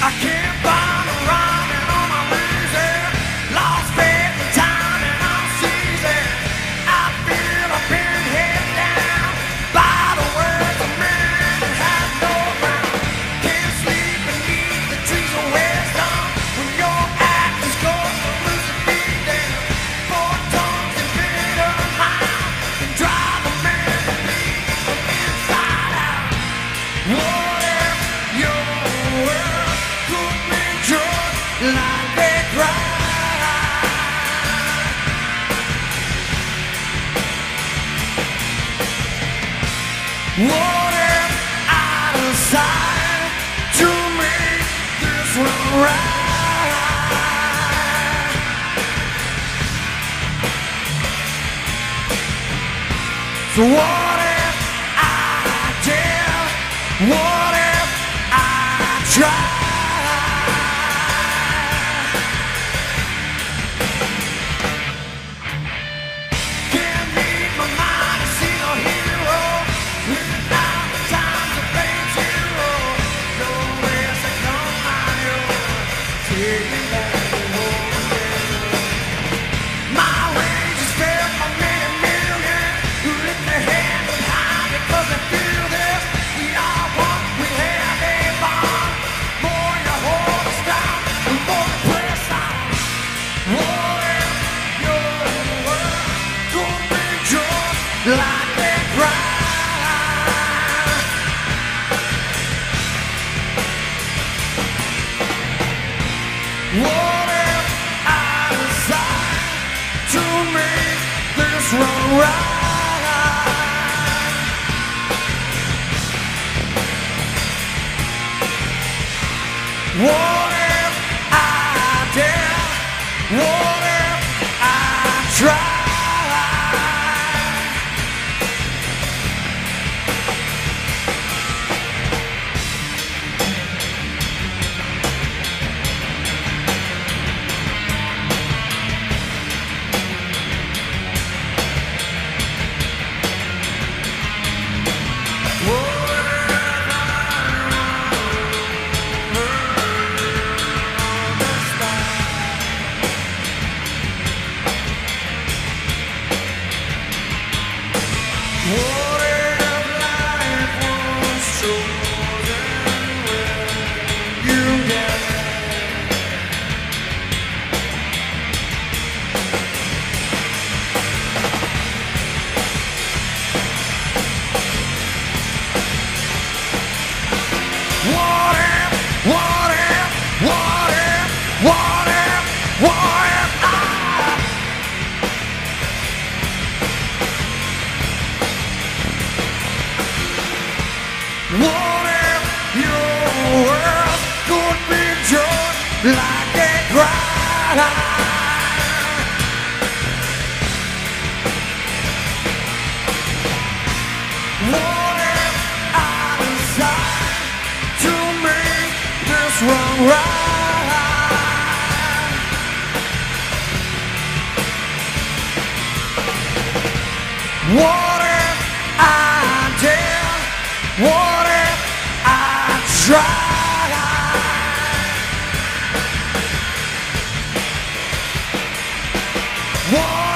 I can't find a rhyme and all my losing. Lost faith in time and all season. I feel I've been held down by the words of men that have no ground. Can't sleep beneath the trees of wisdom when your act is going to lose the feeling. Four tongues and bitter mouth can drive a man to bleed from inside out. What if your world could be just like they cry? What if I decide to make this one right? So what if I dare? What if I try? Can't read my mind and see no hero. Without the time to play zero. No ways to come my own. Take me back to home again. My wages fell for many million. Who lift their hand behind because they feel this. We are one, we have a bond. More you hold us down, the more you press on. What if your world could be just like they cry? What if I decide to make this one right? What if I dare? What if I try? What if life was chosen when you get What if, what if, what if, what if, what if What if your world could be just like a cry? What if I decide to make this wrong right? What if I dare? What if I try? What